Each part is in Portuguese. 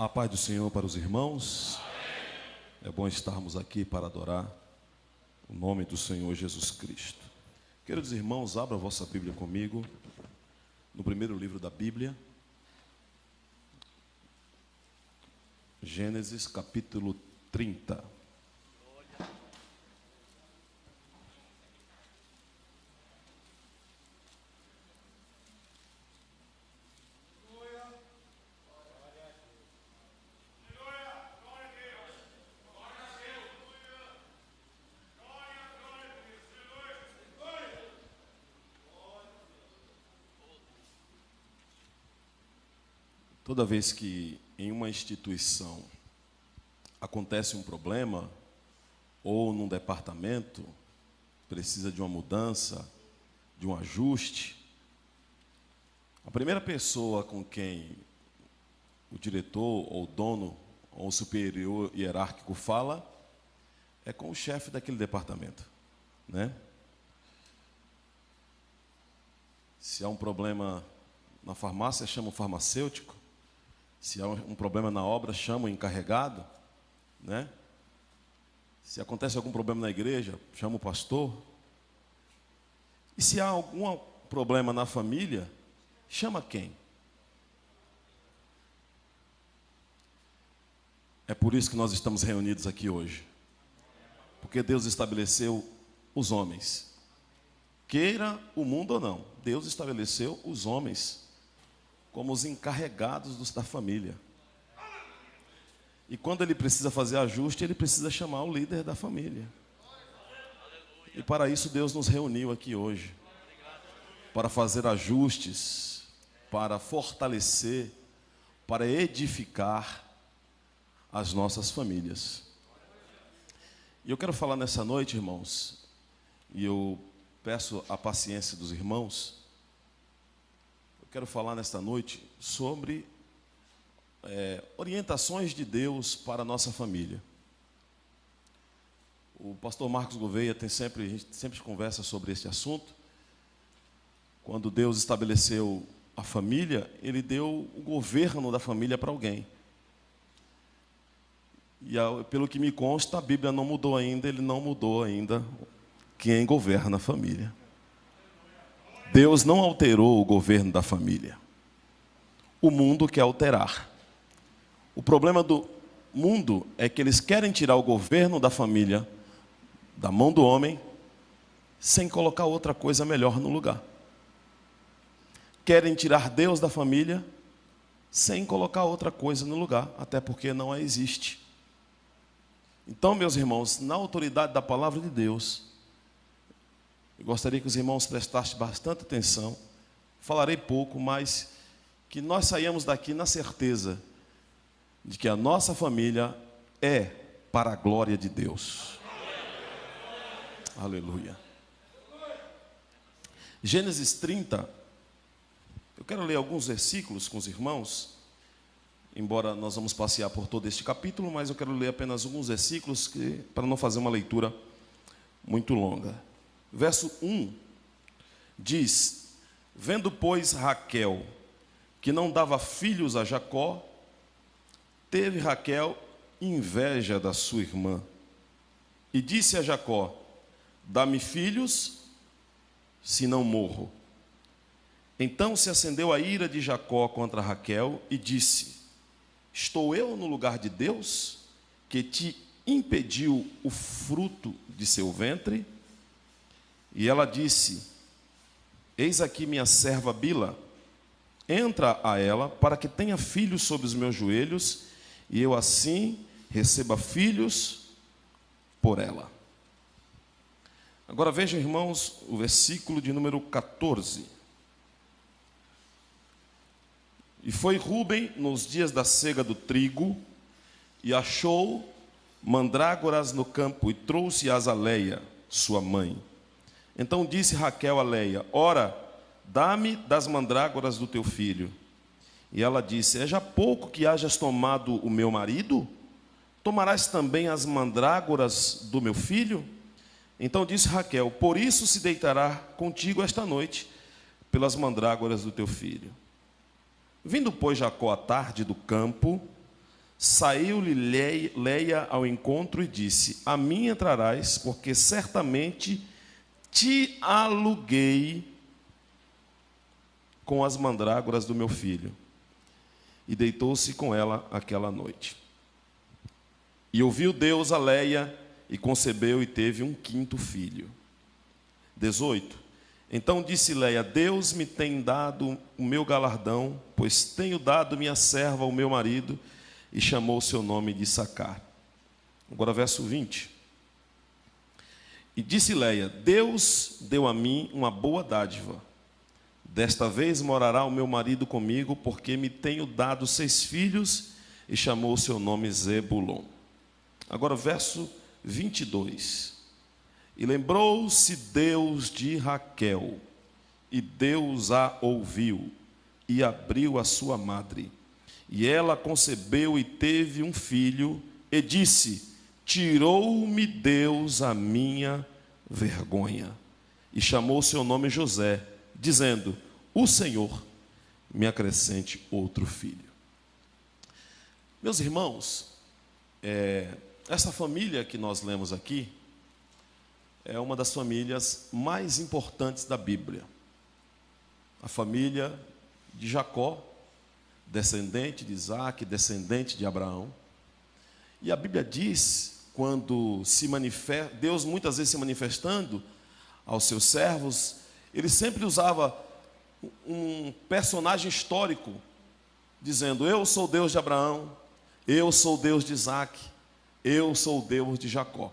A paz do Senhor para os irmãos. É bom estarmos aqui para adorar o nome do Senhor Jesus Cristo. Queridos irmãos, abra a vossa Bíblia comigo, no primeiro livro da Bíblia, Gênesis capítulo 30. Toda vez que em uma instituição acontece um problema, ou num departamento precisa de uma mudança, de um ajuste, a primeira pessoa com quem o diretor, ou o dono, ou o superior hierárquico fala, é com o chefe daquele departamento, né? Se há um problema na farmácia, chama o farmacêutico. Se há um problema na obra, chama o encarregado, né? Se acontece algum problema na igreja, chama o pastor. E se há algum problema na família, chama quem? É por isso que nós estamos reunidos aqui hoje. Porque Deus estabeleceu os homens. Queira o mundo ou não, Deus estabeleceu os homens como os encarregados da família. E quando ele precisa fazer ajuste, ele precisa chamar o líder da família. E para isso Deus nos reuniu aqui hoje, para fazer ajustes, para fortalecer, para edificar as nossas famílias. E eu quero falar nessa noite, irmãos, e eu peço a paciência dos irmãos. Quero falar nesta noite sobre orientações de Deus para a nossa família. O pastor Marcos Gouveia a gente sempre conversa sobre esse assunto. Quando Deus estabeleceu a família, Ele deu o governo da família para alguém. E pelo que me consta, a Bíblia não mudou ainda, Ele não mudou ainda quem governa a família. Deus não alterou o governo da família. O mundo quer alterar. O problema do mundo é que eles querem tirar o governo da família da mão do homem, sem colocar outra coisa melhor no lugar. Querem tirar Deus da família, sem colocar outra coisa no lugar, até porque não a existe. Então, meus irmãos, na autoridade da palavra de Deus, eu gostaria que os irmãos prestassem bastante atenção. Falarei pouco, mas que nós saímos daqui na certeza de que a nossa família é para a glória de Deus. Aleluia. Gênesis 30. Eu quero ler alguns versículos com os irmãos, embora nós vamos passear por todo este capítulo, mas eu quero ler apenas alguns versículos para não fazer uma leitura muito longa. Verso 1 diz: vendo, pois, Raquel que não dava filhos a Jacó, teve Raquel inveja da sua irmã, e disse a Jacó: dá-me filhos, se não morro. Então se acendeu a ira de Jacó contra Raquel e disse: estou eu no lugar de Deus, que te impediu o fruto de seu ventre? E ela disse: eis aqui minha serva Bila, entra a ela, para que tenha filhos sob os meus joelhos, e eu assim receba filhos por ela. Agora vejam, irmãos, o versículo de número 14. E foi Rúben nos dias da cega do trigo, e achou mandrágoras no campo, e trouxe-as a Leia, sua mãe. Então disse Raquel a Leia: ora, dá-me das mandrágoras do teu filho. E ela disse: é já pouco que hajas tomado o meu marido? Tomarás também as mandrágoras do meu filho? Então disse Raquel: por isso se deitará contigo esta noite, pelas mandrágoras do teu filho. Vindo, pois, Jacó à tarde do campo, Saiu-lhe Leia ao encontro e disse: a mim entrarás, porque certamente te aluguei com as mandrágoras do meu filho. E deitou-se com ela aquela noite. E ouviu Deus a Leia, e concebeu e teve um quinto filho. 18. Então disse Leia: Deus me tem dado o meu galardão, pois tenho dado minha serva ao meu marido, e chamou o seu nome de Issacar. Agora verso 20. E disse Leia: Deus deu a mim uma boa dádiva. Desta vez morará o meu marido comigo, porque me tenho dado 6 filhos, e chamou o seu nome Zebulon. Agora verso 22. E lembrou-se Deus de Raquel, e Deus a ouviu, e abriu a sua madre. E ela concebeu e teve um filho, e disse: tirou-me Deus a minha vergonha. E chamou seu nome José, dizendo: o Senhor me acrescente outro filho. Meus irmãos, essa família que nós lemos aqui é uma das famílias mais importantes da Bíblia. A família de Jacó, descendente de Isaac, descendente de Abraão. E a Bíblia diz, quando se manifesta, Deus muitas vezes se manifestando aos seus servos, ele sempre usava um personagem histórico, dizendo: eu sou o Deus de Abraão, eu sou o Deus de Isaac, eu sou o Deus de Jacó.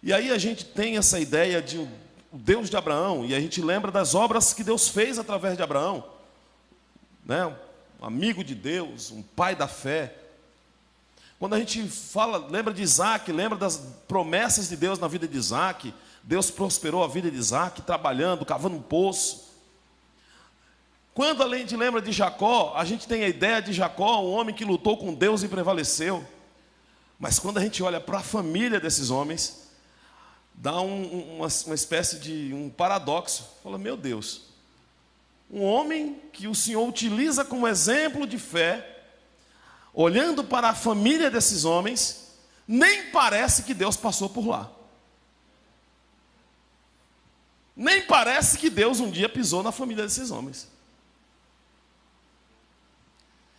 E aí a gente tem essa ideia de o Deus de Abraão, e a gente lembra das obras que Deus fez através de Abraão, né? Um amigo de Deus, um pai da fé. Quando a gente lembra de Isaac, lembra das promessas de Deus na vida de Isaac. Deus prosperou a vida de Isaac, trabalhando, cavando um poço. Quando a gente lembra de Jacó, a gente tem a ideia de Jacó, um homem que lutou com Deus e prevaleceu. Mas quando a gente olha para a família desses homens, dá uma espécie de um paradoxo. Fala: meu Deus, um homem que o Senhor utiliza como exemplo de fé, olhando para a família desses homens, nem parece que Deus passou por lá. Nem parece que Deus um dia pisou na família desses homens.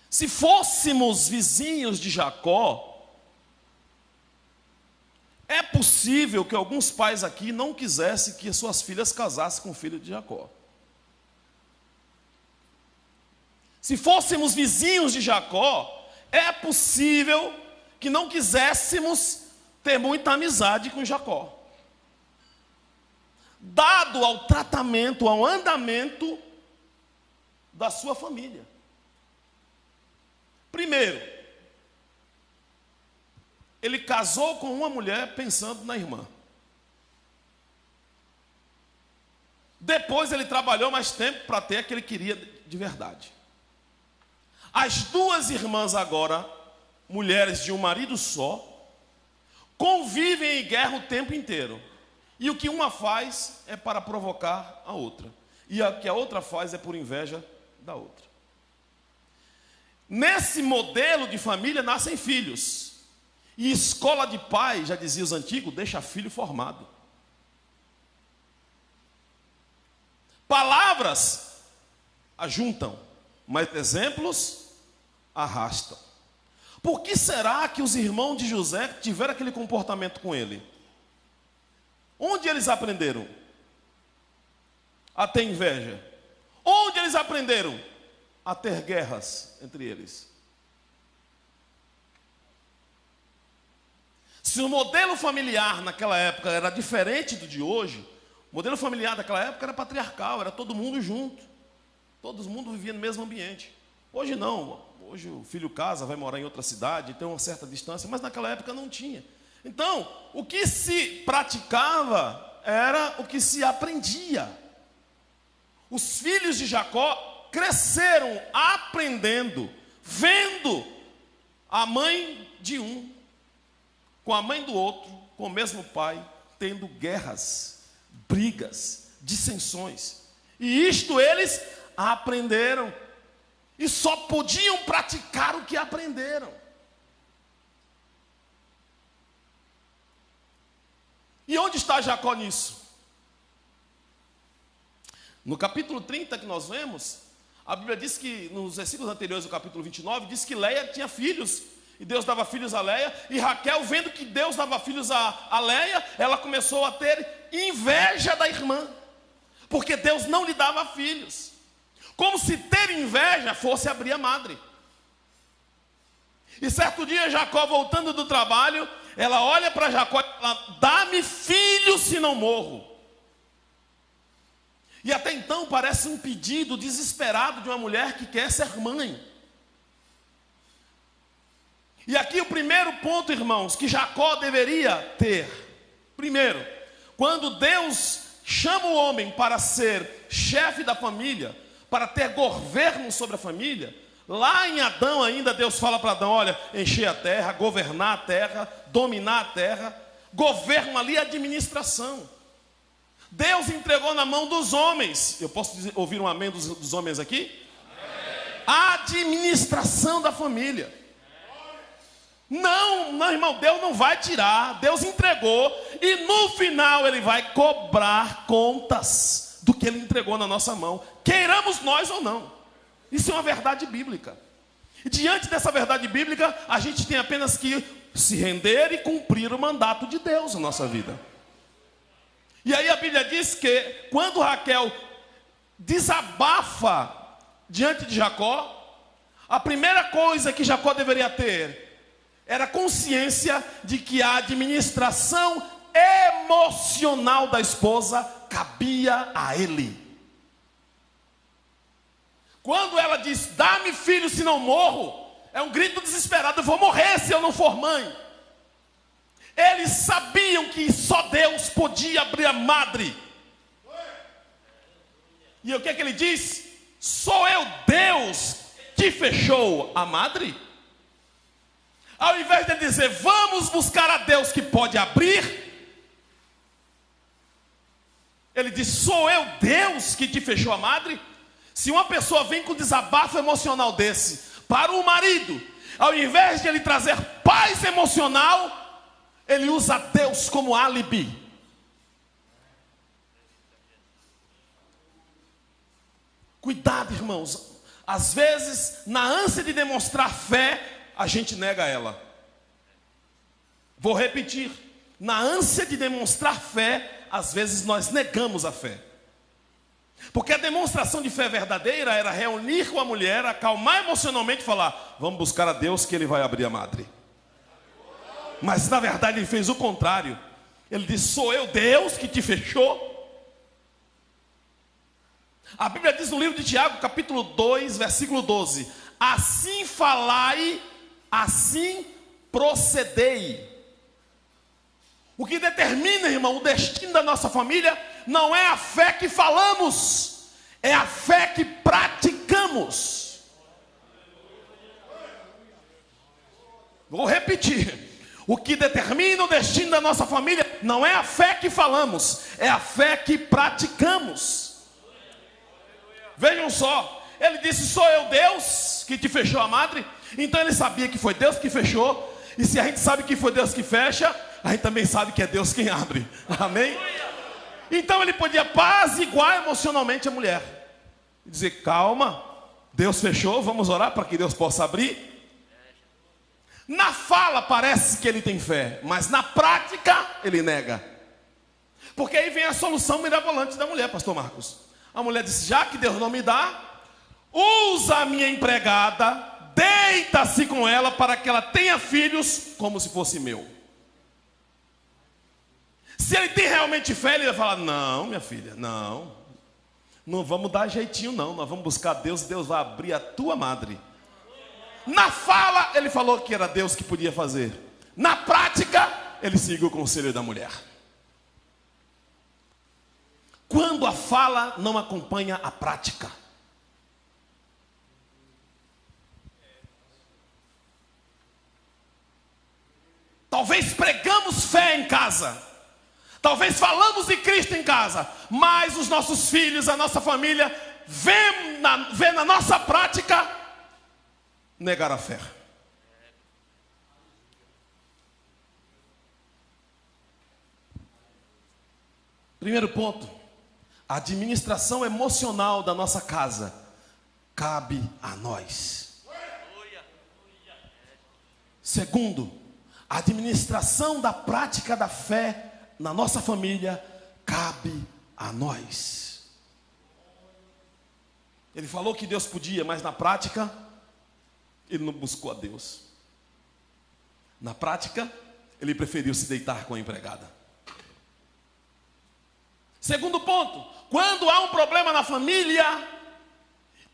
Se fôssemos vizinhos de Jacó, é possível que alguns pais aqui não quisessem que suas filhas casassem com o filho de Jacó. Se fôssemos vizinhos de Jacó, é possível que não quiséssemos ter muita amizade com Jacó. Dado ao tratamento, ao andamento da sua família. Primeiro, ele casou com uma mulher pensando na irmã. Depois ele trabalhou mais tempo para ter a que ele queria de verdade. As duas irmãs agora, mulheres de um marido só, convivem em guerra o tempo inteiro. E o que uma faz é para provocar a outra. E o que a outra faz é por inveja da outra. Nesse modelo de família nascem filhos. E escola de pai, já dizia os antigos, deixa filho formado. Palavras ajuntam, mas exemplos arrastam. Por que será que os irmãos de José tiveram aquele comportamento com ele? Onde eles aprenderam a ter inveja? Onde eles aprenderam a ter guerras entre eles? Se o modelo familiar naquela época era diferente do de hoje, o modelo familiar daquela época era patriarcal, era todo mundo junto. Todo mundo vivia no mesmo ambiente. Hoje não, hoje o filho casa, vai morar em outra cidade, tem uma certa distância, mas naquela época não tinha. Então, o que se praticava era o que se aprendia. Os filhos de Jacó cresceram aprendendo, vendo a mãe de um com a mãe do outro, com o mesmo pai, tendo guerras, brigas, dissensões. E isto eles aprenderam. E só podiam praticar o que aprenderam. E onde está Jacó nisso? No capítulo 30 que nós vemos, a Bíblia diz que, nos versículos anteriores do capítulo 29, diz que Leia tinha filhos, e Deus dava filhos a Leia, e Raquel, vendo que Deus dava filhos a Leia, ela começou a ter inveja da irmã, porque Deus não lhe dava filhos, como se ter inveja fosse abrir a madre. E certo dia, Jacó, voltando do trabalho, ela olha para Jacó e fala: dá-me filho, se não morro. E até então parece um pedido desesperado de uma mulher que quer ser mãe. E aqui o primeiro ponto, irmãos, que Jacó deveria ter. Primeiro, quando Deus chama o homem para ser chefe da família, para ter governo sobre a família, lá em Adão ainda Deus fala para Adão: olha, encher a terra, governar a terra, dominar a terra. Governo ali é administração. Deus entregou na mão dos homens. Eu posso ouvir um amém dos homens aqui? Amém. A administração da família. Não, irmão, Deus não vai tirar. Deus entregou e no final Ele vai cobrar contas do que Ele entregou na nossa mão, queiramos nós ou não. Isso é uma verdade bíblica. E diante dessa verdade bíblica, a gente tem apenas que se render e cumprir o mandato de Deus na nossa vida. E aí a Bíblia diz que quando Raquel desabafa diante de Jacó, a primeira coisa que Jacó deveria ter era consciência de que a administração emocional da esposa cabia a ele. Quando ela diz: dá-me filho, se não morro, é um grito desesperado: eu vou morrer se eu não for mãe. Eles sabiam que só Deus podia abrir a madre. E o que é que ele diz? Sou eu Deus que fechou a madre? Ao invés de dizer: vamos buscar a Deus que pode abrir, ele diz: sou eu Deus que te fechou a madre? Se uma pessoa vem com desabafo emocional desse para o marido, ao invés de ele trazer paz emocional, ele usa Deus como álibi. Cuidado, irmãos. Às vezes, na ânsia de demonstrar fé, a gente nega ela. Vou repetir. Na ânsia de demonstrar fé, às vezes nós negamos a fé. Porque a demonstração de fé verdadeira era reunir com a mulher, acalmar emocionalmente e falar: vamos buscar a Deus que Ele vai abrir a madre. Mas na verdade ele fez o contrário. Ele disse: sou eu Deus que te fechou. A Bíblia diz no livro de Tiago, capítulo 2, versículo 12: assim falai, assim procedei. O que determina, irmão, o destino da nossa família não é a fé que falamos, é a fé que praticamos. Vou repetir. O que determina o destino da nossa família não é a fé que falamos, é a fé que praticamos. Vejam só, ele disse: sou eu Deus que te fechou a madre. Então ele sabia que foi Deus que fechou. E se a gente sabe que foi Deus que fecha, a gente também sabe que é Deus quem abre. Amém? Então ele podia apaziguar emocionalmente a mulher e dizer: calma, Deus fechou, vamos orar para que Deus possa abrir. Na fala parece que ele tem fé, mas na prática ele nega. Porque aí vem a solução mirabolante da mulher, pastor Marcos. A mulher disse: já que Deus não me dá, usa a minha empregada, deita-se com ela para que ela tenha filhos como se fosse meu. Se ele tem realmente fé, ele vai falar: não, minha filha, não vamos dar jeitinho não, nós vamos buscar Deus e Deus vai abrir a tua madre. Na fala, ele falou que era Deus que podia fazer. Na prática, ele seguiu o conselho da mulher. Quando a fala não acompanha a prática. Talvez pregamos fé em casa. Talvez falamos de Cristo em casa. Mas os nossos filhos, a nossa família, vê na nossa prática negar a fé. Primeiro ponto, a administração emocional da nossa casa cabe a nós. Segundo, a administração da prática da fé na nossa família cabe a nós. Ele falou que Deus podia, mas na prática, ele não buscou a Deus. Na prática, ele preferiu se deitar com a empregada. Segundo ponto, quando há um problema na família,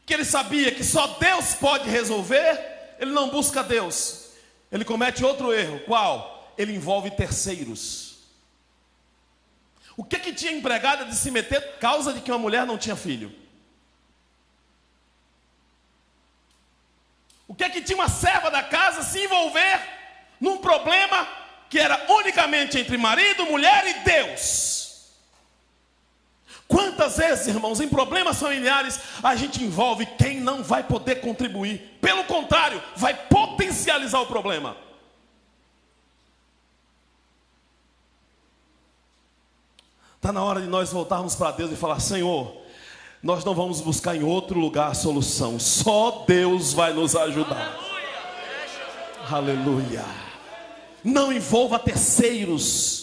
que ele sabia que só Deus pode resolver, ele não busca Deus. Ele comete outro erro. Qual? Ele envolve terceiros. O que tinha empregada de se meter por causa de que uma mulher não tinha filho? O que tinha uma serva da casa se envolver num problema que era unicamente entre marido, mulher e Deus? Quantas vezes, irmãos, em problemas familiares, a gente envolve quem não vai poder contribuir. Pelo contrário, vai potencializar o problema. Está na hora de nós voltarmos para Deus e falar: Senhor, nós não vamos buscar em outro lugar a solução. Só Deus vai nos ajudar. Aleluia. Não envolva terceiros.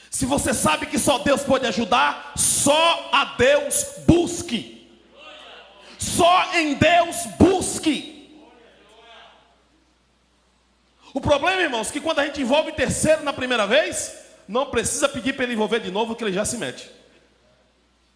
Se você sabe que só Deus pode ajudar, só a Deus busque. Só em Deus busque. O problema, irmãos, é que quando a gente envolve terceiro na primeira vez, não precisa pedir para ele envolver de novo, que ele já se mete.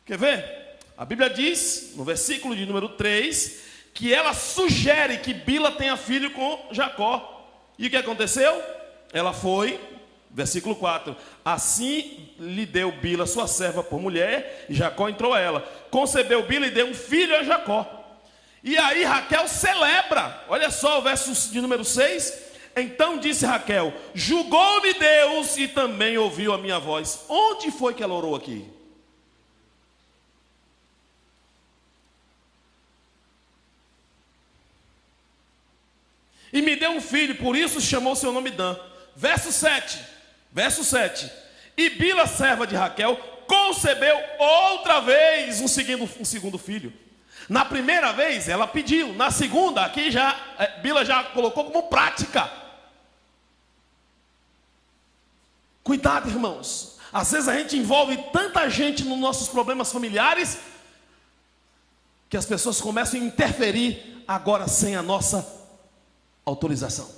Quer ver? A Bíblia diz, no versículo de número 3, que ela sugere que Bila tenha filho com Jacó. E o que aconteceu? Ela foi, versículo 4, assim lhe deu Bila sua serva por mulher, e Jacó entrou a ela. Concebeu Bila e deu um filho a Jacó. E aí Raquel celebra, olha só o verso de número 6. Então disse Raquel: julgou-me Deus e também ouviu a minha voz. Onde foi que ela orou aqui? E me deu um filho, por isso chamou seu nome Dan. Verso 7. E Bila, serva de Raquel, concebeu outra vez um segundo filho. Na primeira vez ela pediu, na segunda, aqui Bila já colocou como prática. Cuidado, irmãos. Às vezes a gente envolve tanta gente nos nossos problemas familiares que as pessoas começam a interferir agora sem a nossa autorização.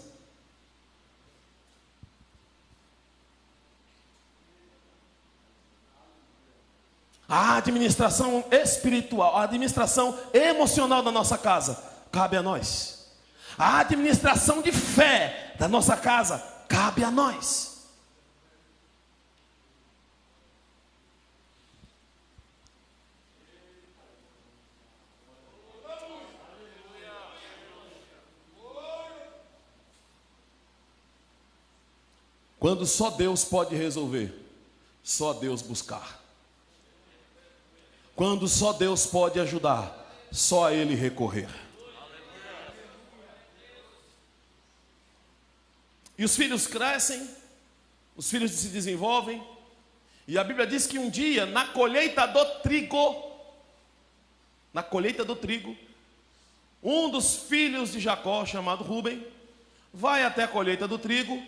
A administração espiritual, a administração emocional da nossa casa cabe a nós. A administração de fé da nossa casa cabe a nós. Quando só Deus pode resolver, só Deus buscar. Quando só Deus pode ajudar, só a Ele recorrer. E os filhos crescem, os filhos se desenvolvem, e a Bíblia diz que um dia, na colheita do trigo, um dos filhos de Jacó, chamado Rúben, vai até a colheita do trigo,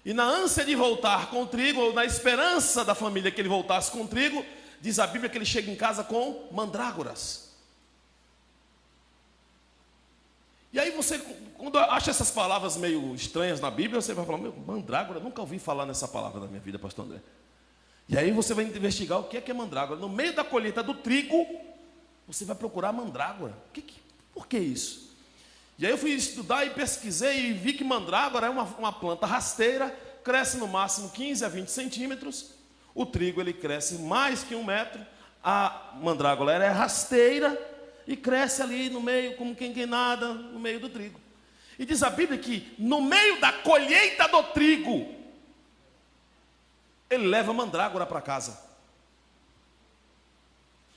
e na ânsia de voltar com o trigo, ou na esperança da família que ele voltasse com o trigo, diz a Bíblia que ele chega em casa com mandrágoras. E aí você, quando acha essas palavras meio estranhas na Bíblia, você vai falar: meu, mandrágora, nunca ouvi falar nessa palavra na minha vida, pastor André. E aí você vai investigar o que é mandrágora. No meio da colheita do trigo, você vai procurar mandrágora. Por que isso? E aí eu fui estudar e pesquisei e vi que mandrágora é uma planta rasteira, cresce no máximo 15 a 20 centímetros. O trigo ele cresce mais que 1 metro. A mandrágora é rasteira e cresce ali no meio, como quem nada, no meio do trigo. E diz a Bíblia que no meio da colheita do trigo, ele leva a mandrágora para casa.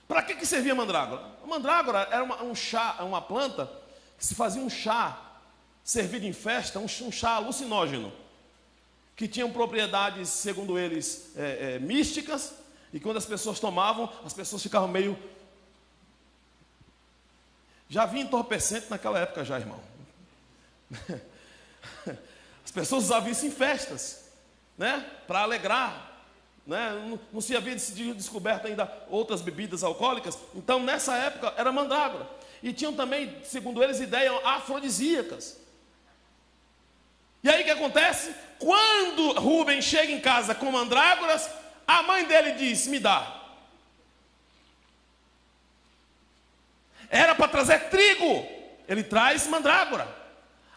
Para que servia a mandrágora? A mandrágora era um chá, uma planta que se fazia um chá servido em festa, um chá alucinógeno, que tinham propriedades, segundo eles, místicas, e quando as pessoas tomavam, as pessoas ficavam meio... Já havia entorpecente naquela época já, irmão. As pessoas usavam isso em festas, né? Para alegrar, né? Não se havia descoberto ainda outras bebidas alcoólicas. Então, nessa época, era mandrágora. E tinham também, segundo eles, ideias afrodisíacas. E aí o que acontece? Quando Rubem chega em casa com mandrágoras, a mãe dele diz: me dá. Era para trazer trigo, ele traz mandrágora.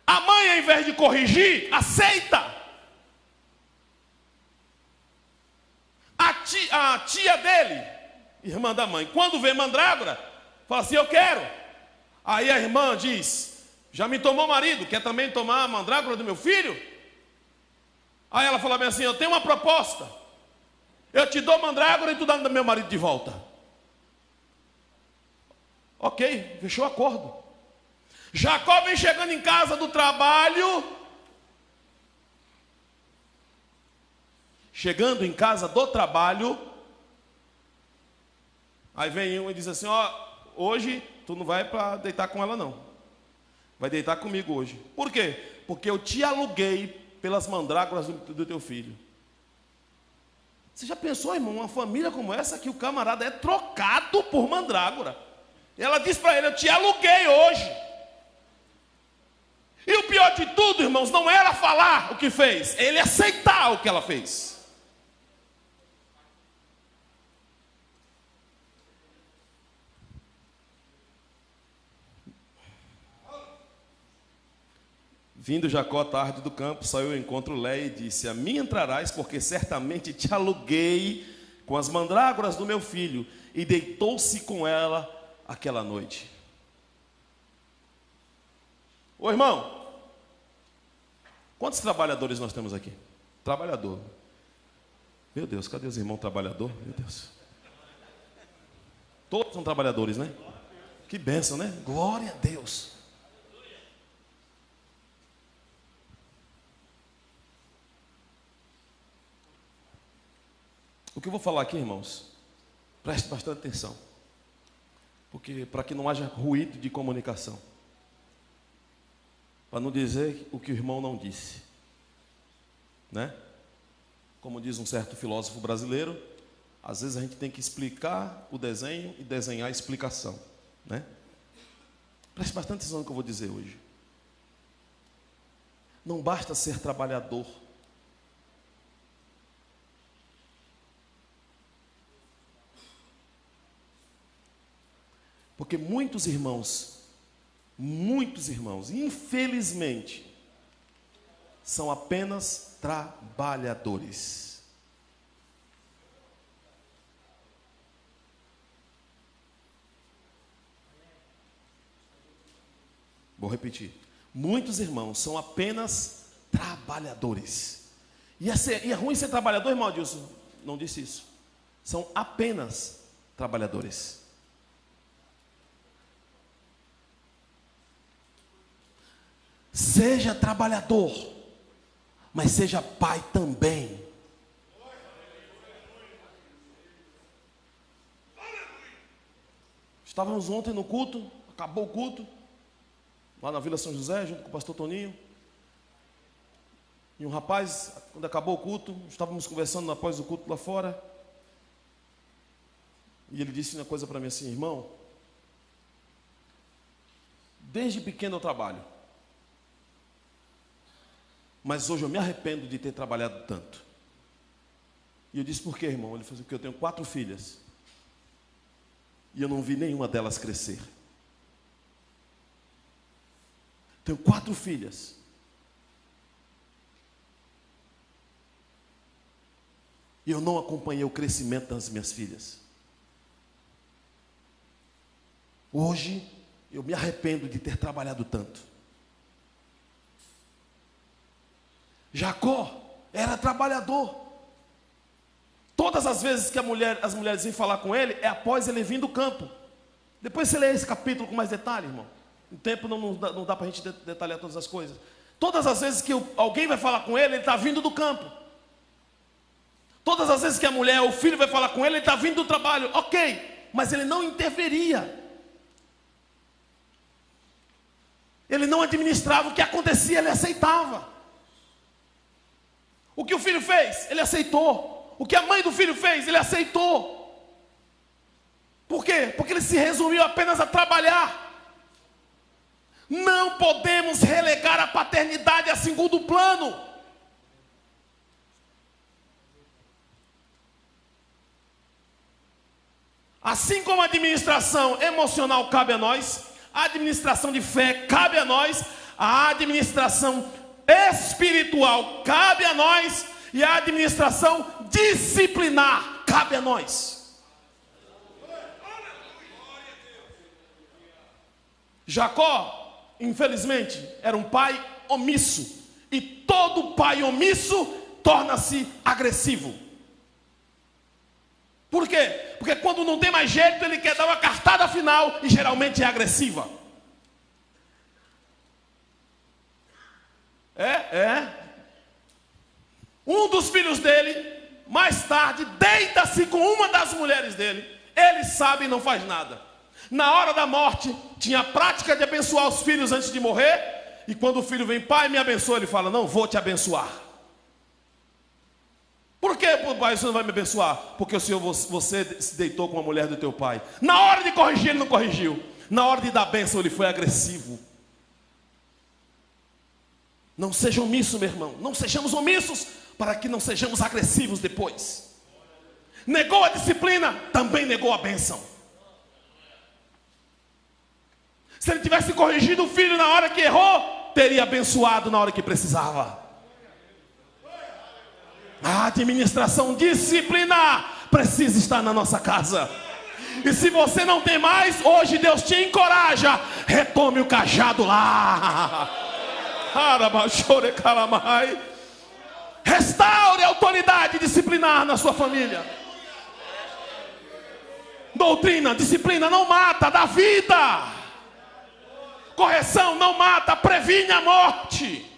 A mãe, ao invés de corrigir, aceita. A tia dele, irmã da mãe, quando vê mandrágora, fala assim: eu quero. Aí a irmã diz: já me tomou marido, quer também tomar a mandrágora do meu filho? Aí ela fala bem assim: eu tenho uma proposta, eu te dou mandrágora e tu dá meu marido de volta. Ok, fechou o acordo. Jacó vem chegando em casa do trabalho. Chegando em casa do trabalho, aí vem um e diz assim: ó, hoje tu não vai para deitar com ela não. Vai deitar comigo hoje. Por quê? Porque eu te aluguei pelas mandrágoras do teu filho. Você já pensou, irmão, uma família como essa que o camarada é trocado por mandrágora? Ela diz para ele: eu te aluguei hoje. E o pior de tudo, irmãos, não era falar o que fez, ele aceitar o que ela fez. Vindo Jacó tarde do campo, saiu ao encontro Léia e disse: a mim entrarás, porque certamente te aluguei com as mandrágoras do meu filho. E deitou-se com ela aquela noite. Ô irmão, quantos trabalhadores nós temos aqui? Trabalhador. Meu Deus, cadê os irmãos trabalhadores? Meu Deus. Todos são trabalhadores, né? Que bênção, né? Glória a Deus. O que eu vou falar aqui, irmãos, preste bastante atenção, porque para que não haja ruído de comunicação, para não dizer o que o irmão não disse, né? Como diz um certo filósofo brasileiro, às vezes a gente tem que explicar o desenho e desenhar a explicação, né? Preste bastante atenção no que eu vou dizer hoje. Não basta ser trabalhador. Porque muitos irmãos, infelizmente, são apenas trabalhadores. Vou repetir. Muitos irmãos são apenas trabalhadores. E é ruim ser trabalhador, irmão Adilson? Não disse isso. São apenas trabalhadores. Seja trabalhador, mas seja pai também. Estávamos ontem no culto, acabou o culto, lá na Vila São José, junto com o pastor Toninho. E um rapaz, quando acabou o culto, estávamos conversando após o culto lá fora. E ele disse uma coisa para mim assim: irmão, desde pequeno eu trabalho. Mas hoje eu me arrependo de ter trabalhado tanto. E eu disse: por quê, irmão? Ele falou: porque eu tenho 4 filhas. E eu não vi nenhuma delas crescer. Tenho 4 filhas. E eu não acompanhei o crescimento das minhas filhas. Hoje eu me arrependo de ter trabalhado tanto. Jacó era trabalhador. Todas as vezes que as mulheres vêm falar com ele, é após ele vir do campo. Depois você lê esse capítulo com mais detalhe, irmão. O tempo não dá para a gente detalhar todas as coisas. Todas as vezes que alguém vai falar com ele está vindo do campo. Todas as vezes que a mulher ou o filho vai falar com ele está vindo do trabalho. Ok, mas ele não interferia. Ele não administrava o que acontecia, ele aceitava. O que o filho fez, ele aceitou. O que a mãe do filho fez, ele aceitou. Por quê? Porque ele se resumiu apenas a trabalhar. Não podemos relegar a paternidade a segundo plano. Assim como a administração emocional cabe a nós, a administração de fé cabe a nós, a administração espiritual cabe a nós e a administração disciplinar cabe a nós. Jacó, infelizmente, era um pai omisso, e todo pai omisso torna-se agressivo. Por quê? Porque quando não tem mais jeito, ele quer dar uma cartada final e geralmente é agressiva. Um dos filhos dele, mais tarde, deita-se com uma das mulheres dele. Ele sabe e não faz nada. Na hora da morte, tinha a prática de abençoar os filhos antes de morrer. E quando o filho vem, pai, me abençoa, ele fala, não, vou te abençoar. Por que, pai, o senhor não vai me abençoar? Porque o senhor, você se deitou com a mulher do teu pai. Na hora de corrigir, ele não corrigiu. Na hora de dar bênção, ele foi agressivo. Não seja omisso, meu irmão. Não sejamos omissos, para que não sejamos agressivos depois. Negou a disciplina, também negou a bênção. Se ele tivesse corrigido o filho na hora que errou, teria abençoado na hora que precisava. A administração disciplinar precisa estar na nossa casa. E se você não tem mais, hoje Deus te encoraja. Retome o cajado lá. Restaure a autoridade disciplinar na sua família. Doutrina, disciplina não mata, dá vida. Correção não mata, previne a morte.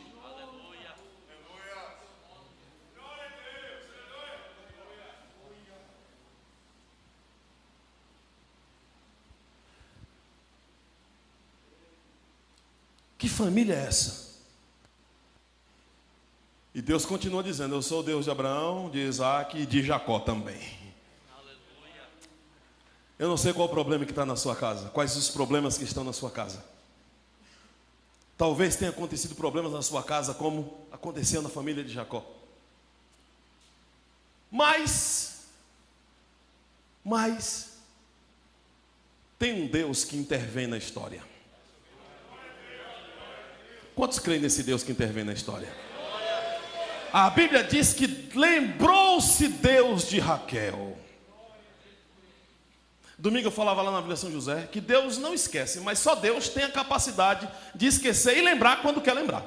Que família é essa? E Deus continua dizendo, eu sou o Deus de Abraão, de Isaac e de Jacó também. Eu não sei qual o problema que está na sua casa. Quais os problemas que estão na sua casa. Talvez tenha acontecido problemas na sua casa, como aconteceu na família de Jacó. Mas tem um Deus que intervém na história. Quantos creem nesse Deus que intervém na história? A Bíblia diz que lembrou-se Deus de Raquel. Domingo eu falava lá na Vila São José que Deus não esquece, mas só Deus tem a capacidade de esquecer e lembrar quando quer lembrar.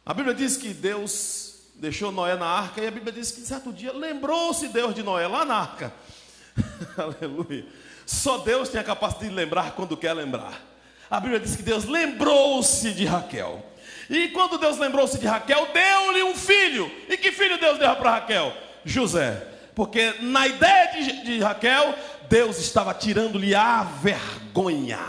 A Bíblia diz que Deus deixou Noé na arca, e a Bíblia diz que certo dia lembrou-se Deus de Noé lá na arca. Aleluia. Só Deus tem a capacidade de lembrar quando quer lembrar. A Bíblia diz que Deus lembrou-se de Raquel. E quando Deus lembrou-se de Raquel, deu-lhe um filho. E que filho Deus deu para Raquel? José. Porque na ideia de Raquel, Deus estava tirando-lhe a vergonha.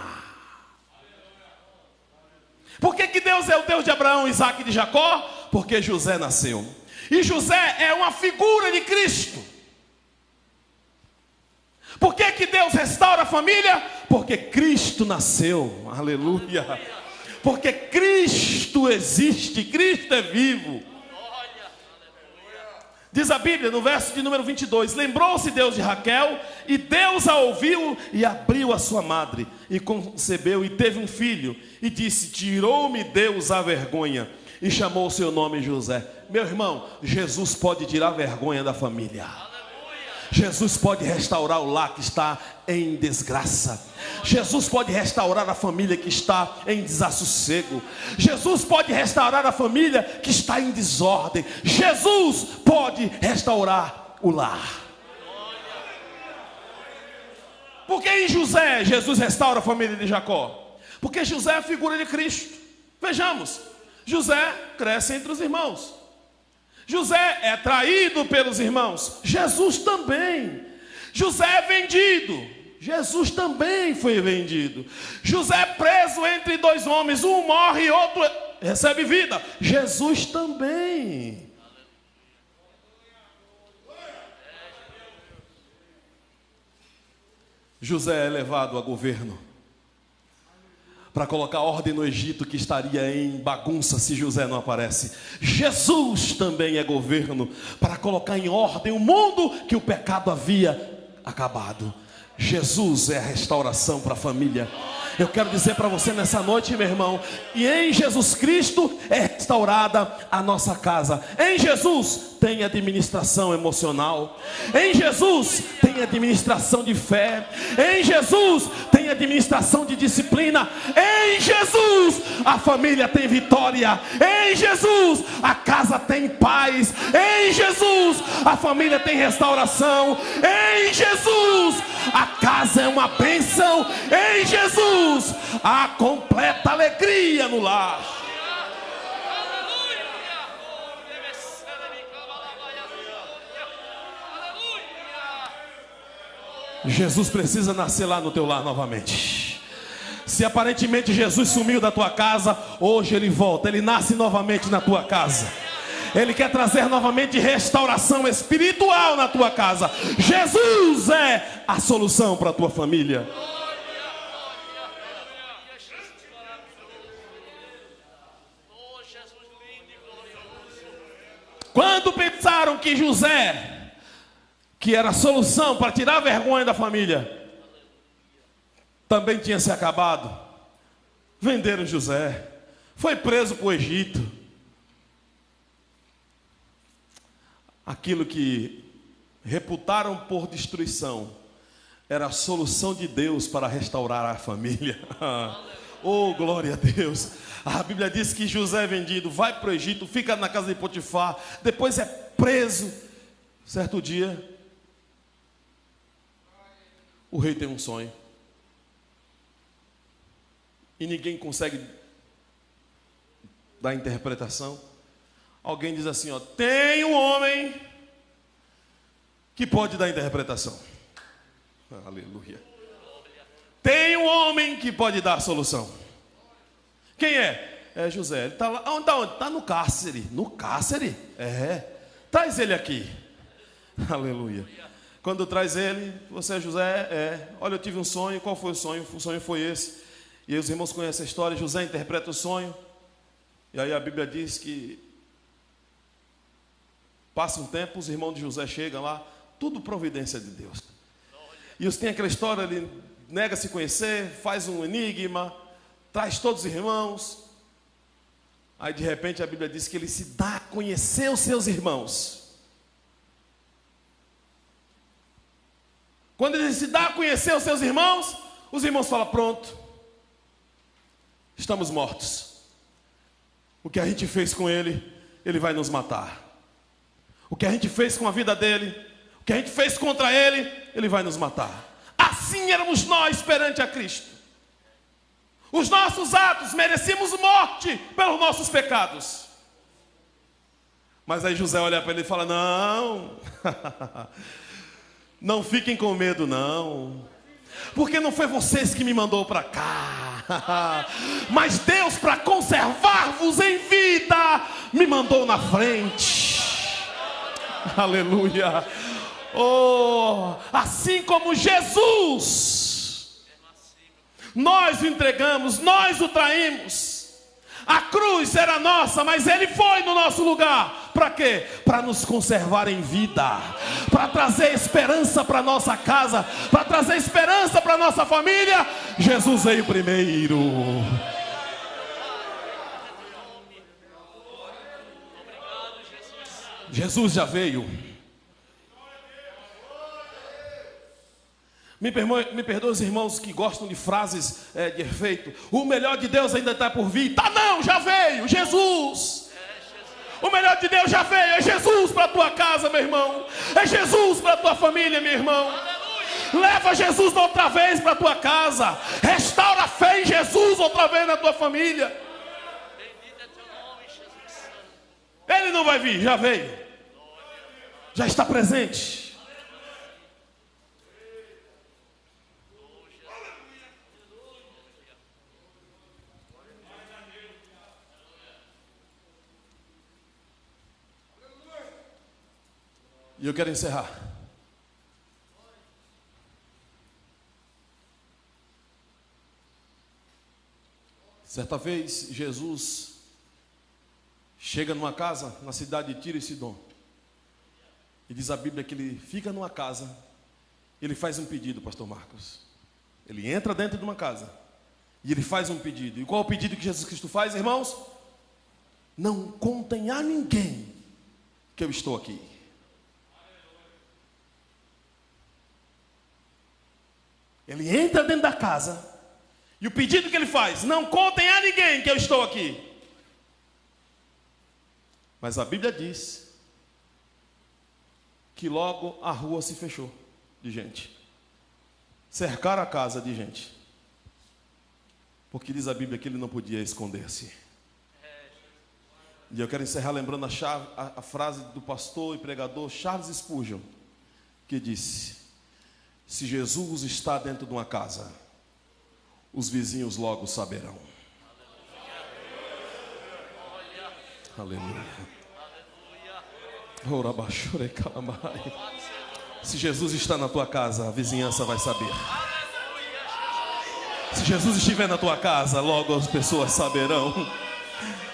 Por que Deus é o Deus de Abraão, Isaac e de Jacó? Porque José nasceu. E José é uma figura de Cristo. Por que Deus restaura a família? Porque Cristo nasceu. Aleluia. Porque Cristo existe, Cristo é vivo. Diz a Bíblia no verso de número 22, lembrou-se Deus de Raquel, e Deus a ouviu e abriu a sua madre, e concebeu e teve um filho, e disse, tirou-me Deus a vergonha, e chamou o seu nome José. Meu irmão, Jesus pode tirar a vergonha da família. Jesus pode restaurar o lar que está em desgraça. Jesus pode restaurar a família que está em desassossego. Jesus pode restaurar a família que está em desordem. Jesus pode restaurar o lar. Por que em José Jesus restaura a família de Jacó? Porque José é a figura de Cristo. Vejamos, José cresce entre os irmãos. José é traído pelos irmãos. Jesus também. José é vendido. Jesus também foi vendido. José é preso entre dois homens. Um morre e outro recebe vida. Jesus também. José é levado a governo para colocar ordem no Egito, que estaria em bagunça se José não aparece. Jesus também é governo para colocar em ordem o mundo que o pecado havia acabado. Jesus é a restauração para a família. Eu quero dizer para você nessa noite, meu irmão, e em Jesus Cristo é restaurada a nossa casa. Em Jesus tem administração emocional. Em Jesus tem administração de fé. Em Jesus tem administração de disciplina. Em Jesus a família tem vitória. Em Jesus a casa tem paz. Em Jesus a família tem restauração. Em Jesus a casa é uma bênção. Em Jesus há completa alegria no lar. Jesus precisa nascer lá no teu lar novamente. Se aparentemente Jesus sumiu da tua casa, hoje ele volta, ele nasce novamente na tua casa. Ele quer trazer novamente restauração espiritual na tua casa. Jesus é a solução para a tua família. Quando pensaram que José, que era a solução para tirar a vergonha da família, também tinha se acabado, venderam José, foi preso para o Egito. Aquilo que reputaram por destruição era a solução de Deus para restaurar a família. Oh, glória a Deus. A Bíblia diz que José é vendido, vai para o Egito, fica na casa de Potifar, depois é preso. Certo dia, o rei tem um sonho e ninguém consegue dar interpretação. Alguém diz assim, ó, tem um homem que pode dar interpretação. Aleluia. Tem um homem que pode dar a solução. Quem é? É José. Ele está lá. Onde está? Está no cárcere. No cárcere? É. Traz ele aqui. Aleluia. Quando traz ele, você é José? É. Olha, eu tive um sonho. Qual foi o sonho? O sonho foi esse. E aí os irmãos conhecem a história. José interpreta o sonho. E aí a Bíblia diz que passa um tempo, os irmãos de José chegam lá. Tudo providência de Deus. E tem aquela história, ele nega se conhecer, faz um enigma, traz todos os irmãos. Aí de repente a Bíblia diz que ele se dá a conhecer os seus irmãos. Quando ele se dá a conhecer os seus irmãos, os irmãos falam, pronto, estamos mortos. O que a gente fez com ele, ele vai nos matar. O que a gente fez com a vida dele, o que a gente fez contra ele, ele vai nos matar. Assim éramos nós perante a Cristo. Os nossos atos merecíamos morte pelos nossos pecados. Mas aí José olha para ele e fala, não, não fiquem com medo não, porque não foi vocês que me mandou para cá, mas Deus, para conservar-vos em vida, me mandou na frente. Aleluia. Oh, assim como Jesus, nós o entregamos, nós o traímos. A cruz era nossa, mas ele foi no nosso lugar. Para quê? Para nos conservar em vida, para trazer esperança para nossa casa, para trazer esperança para nossa família. Jesus veio primeiro. Jesus já veio. Me perdoe os irmãos que gostam de frases de efeito. O melhor de Deus ainda está por vir. Tá não, já veio, Jesus. O melhor de Deus já veio. É Jesus para a tua casa, meu irmão. É Jesus para a tua família, meu irmão. Leva Jesus outra vez para a tua casa. Restaura a fé em Jesus outra vez na tua família. vir? Já veio. Já está presente. E eu quero encerrar. Certa vez, Jesus chega numa casa na cidade de Tiro e Sidom. E diz a Bíblia que ele fica numa casa, ele faz um pedido, pastor Marcos. Ele entra dentro de uma casa e ele faz um pedido. E qual é o pedido que Jesus Cristo faz, irmãos? Não contem a ninguém que eu estou aqui. Ele entra dentro da casa e o pedido que ele faz: não contem a ninguém que eu estou aqui. Mas a Bíblia diz que logo a rua se fechou de gente. Cercaram a casa de gente. Porque diz a Bíblia que ele não podia esconder-se. E eu quero encerrar lembrando a frase do pastor e pregador Charles Spurgeon, que disse: se Jesus está dentro de uma casa, os vizinhos logo saberão. Aleluia. Se Jesus está na tua casa, a vizinhança vai saber. Se Jesus estiver na tua casa, logo as pessoas saberão.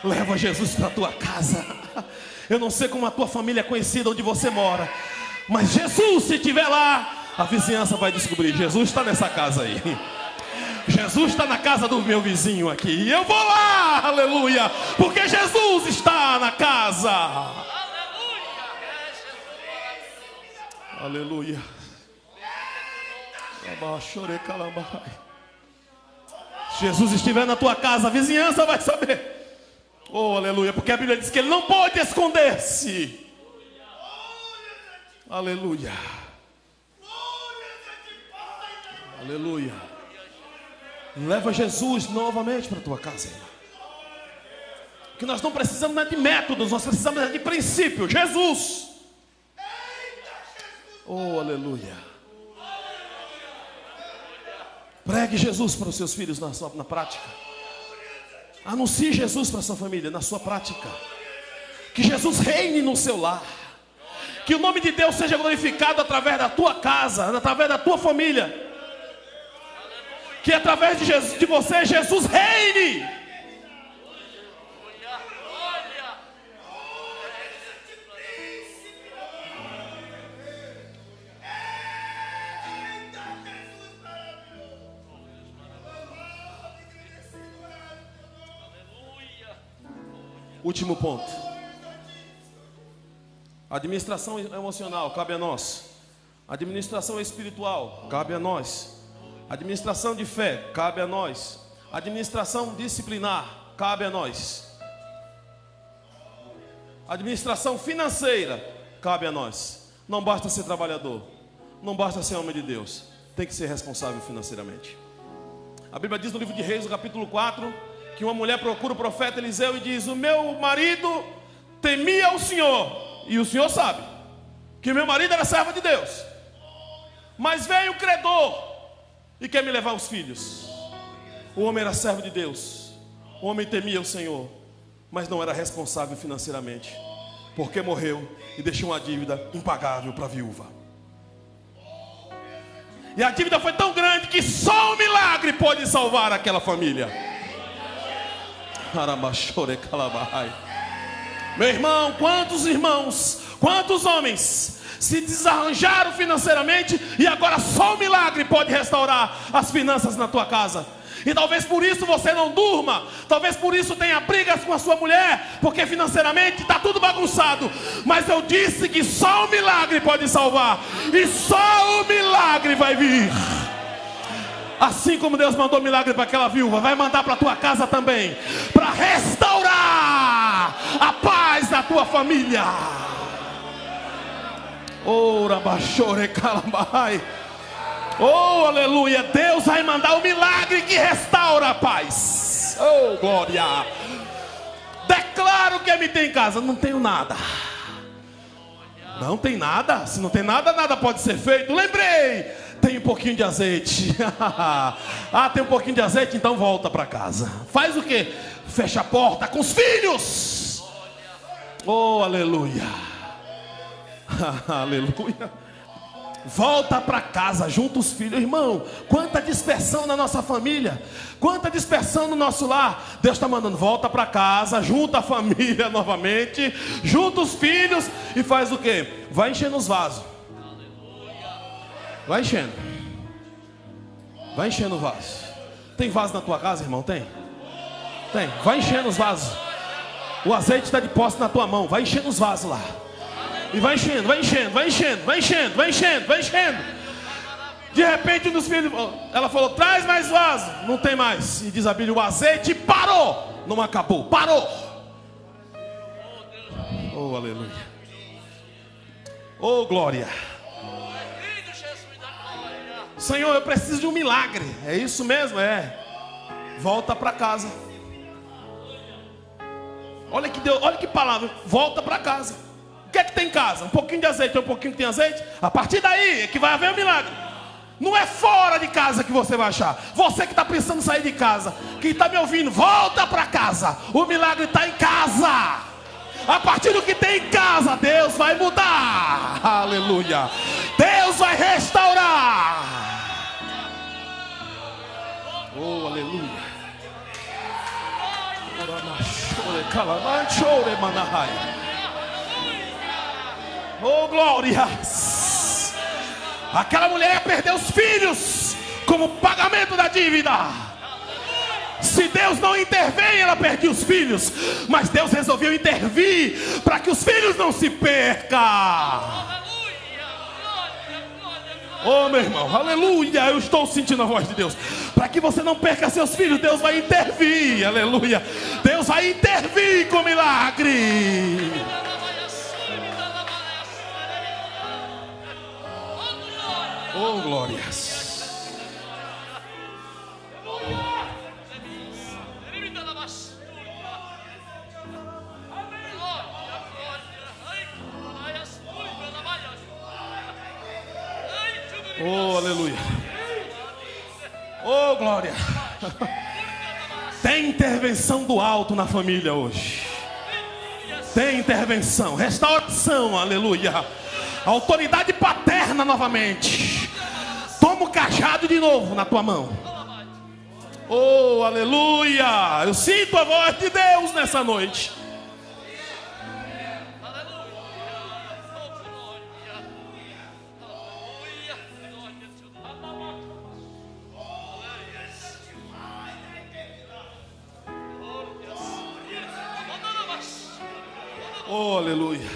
Leva Jesus para a tua casa. Eu não sei como a tua família é conhecida onde você mora, mas Jesus, se estiver lá, a vizinhança vai descobrir: Jesus está nessa casa aí. Jesus está na casa do meu vizinho aqui. E eu vou lá, aleluia, porque Jesus está na casa. Aleluia. Se Jesus estiver na tua casa, a vizinhança vai saber. Oh, aleluia, porque a Bíblia diz que ele não pode esconder-se. Aleluia. Aleluia. Leva Jesus novamente para a tua casa. Que nós não precisamos de métodos, nós precisamos de princípio. Jesus. Oh, aleluia. Pregue Jesus para os seus filhos na prática. Anuncie Jesus para a sua família na sua prática. Que Jesus reine no seu lar. Que o nome de Deus seja glorificado através da tua casa, através da tua família. Que através de você, Jesus reine. Último ponto. Administração emocional, cabe a nós. Administração espiritual, cabe a nós. Administração de fé, cabe a nós. Administração disciplinar, cabe a nós. Administração financeira, cabe a nós. Não basta ser trabalhador, não basta ser homem de Deus, tem que ser responsável financeiramente. A Bíblia diz no livro de Reis, no capítulo 4, que uma mulher procura o profeta Eliseu e diz: o meu marido temia o Senhor, e o Senhor sabe que o meu marido era servo de Deus, mas veio o credor e quer me levar os filhos. O homem era servo de Deus, o homem temia o Senhor, mas não era responsável financeiramente, porque morreu e deixou uma dívida impagável para a viúva. E a dívida foi tão grande que só o milagre pode salvar aquela família. Meu irmão, quantos irmãos, quantos homens se desarranjaram financeiramente e agora só o milagre pode restaurar as finanças na tua casa. E talvez por isso você não durma, talvez por isso tenha brigas com a sua mulher, porque financeiramente está tudo bagunçado. Mas eu disse que só o milagre pode salvar, e só o milagre vai vir. Assim como Deus mandou milagre para aquela viúva, vai mandar para a tua casa também, para restaurar a paz da tua família. Oh, aleluia. Deus vai mandar o milagre que restaura a paz. Oh, glória. Declara o que me tem em casa? Não tenho nada. Não tem nada? Se não tem nada, nada pode ser feito. Lembrei, tem um pouquinho de azeite. Ah, tem um pouquinho de azeite, então volta para casa. Faz o quê? Fecha a porta com os filhos. Oh, aleluia. Aleluia. Volta para casa, junta os filhos. Irmão, quanta dispersão na nossa família, quanta dispersão no nosso lar. Deus está mandando, volta para casa, junta a família novamente, junta os filhos e faz o quê? Vai enchendo os vasos. Vai enchendo. Vai enchendo o vaso. Tem vaso na tua casa, irmão? Tem? Tem. Vai enchendo os vasos. O azeite está de posse na tua mão. Vai enchendo os vasos lá. E vai enchendo, vai enchendo, vai enchendo, vai enchendo, vai enchendo, vai enchendo. De repente um dos filhos, ela falou, traz mais vaso. Não tem mais. E diz a Bíblia, o azeite parou. Não acabou, parou. Oh, aleluia. Oh, glória. Senhor, eu preciso de um milagre. É isso mesmo? É. Volta para casa. Olha que Deus, olha que palavra. Volta para casa. O que é que tem em casa? Um pouquinho de azeite, um pouquinho que tem azeite. A partir daí é que vai haver um milagre. Não é fora de casa que você vai achar. Você que está pensando em sair de casa, que está me ouvindo, volta para casa. O milagre está em casa. A partir do que tem em casa, Deus vai mudar. Aleluia. Deus vai restaurar. Oh, aleluia. Oh, glórias. Aquela mulher perdeu os filhos como pagamento da dívida. Se Deus não intervém, ela perdia os filhos. Mas Deus resolveu intervir para que os filhos não se percam. Oh, meu irmão, aleluia. Eu estou sentindo a voz de Deus. Para que você não perca seus filhos, Deus vai intervir. Aleluia. Deus vai intervir com milagre. Oh, glórias. Oh, aleluia. Oh, glória. Tem intervenção do alto na família hoje. Tem intervenção, restauração, aleluia. Autoridade paterna novamente. Toma o cajado de novo na tua mão. Oh, aleluia. Eu sinto a voz de Deus nessa noite. Oh, aleluia.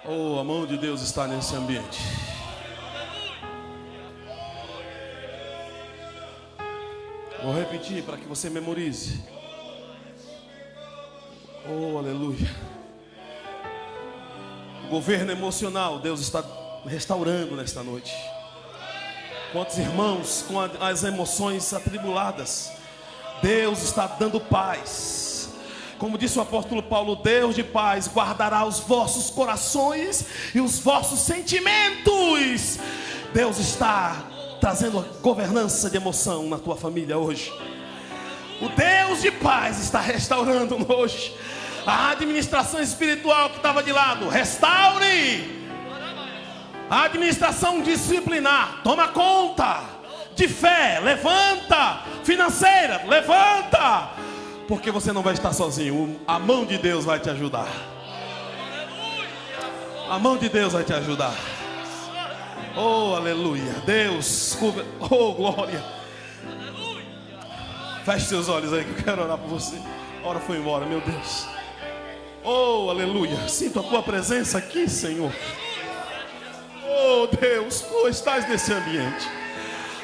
Oh, a mão de Deus está nesse ambiente. Vou repetir para que você memorize. Oh, aleluia. O governo emocional, Deus está restaurando nesta noite. Quantos irmãos com as emoções atribuladas, Deus está dando paz. Como disse o apóstolo Paulo, Deus de paz guardará os vossos corações e os vossos sentimentos. Deus está trazendo governança de emoção na tua família hoje. O Deus de paz está restaurando hoje. A administração espiritual que estava de lado, restaure. A administração disciplinar, toma conta. De fé, levanta. Financeira, levanta. Porque você não vai estar sozinho. A mão de Deus vai te ajudar. A mão de Deus vai te ajudar. Oh, aleluia. Deus, oh, glória. Feche seus olhos aí que eu quero orar por você. A hora foi embora, meu Deus. Oh, aleluia. Sinto a tua presença aqui, Senhor. Oh, Deus, tu estás nesse ambiente.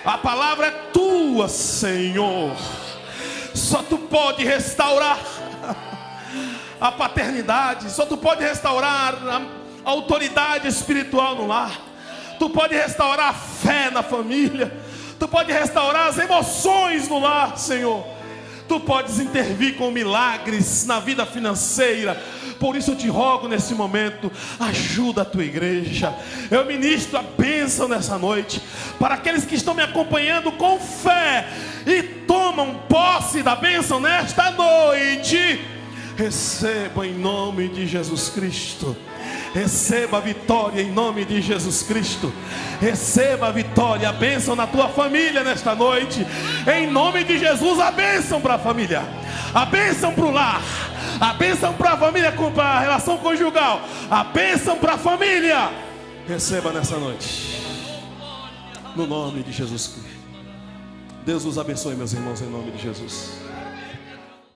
A palavra é tua, Senhor. Só tu pode restaurar. a paternidade, só tu pode restaurar a autoridade espiritual no lar. Tu pode restaurar a fé na família. Tu pode restaurar as emoções no lar, Senhor. Tu podes intervir com milagres na vida financeira. Por isso eu te rogo nesse momento, ajuda a tua igreja. Eu ministro a bênção nessa noite para aqueles que estão me acompanhando com fé e tomam posse da bênção nesta noite. Receba em nome de Jesus Cristo. Receba a vitória em nome de Jesus Cristo. Receba a vitória, a bênção na tua família nesta noite. Em nome de Jesus, a bênção para a família, a bênção para o lar, a bênção para a família, para a relação conjugal, a bênção para a família. Receba nessa noite, no nome de Jesus Cristo. Deus os abençoe, meus irmãos, em nome de Jesus.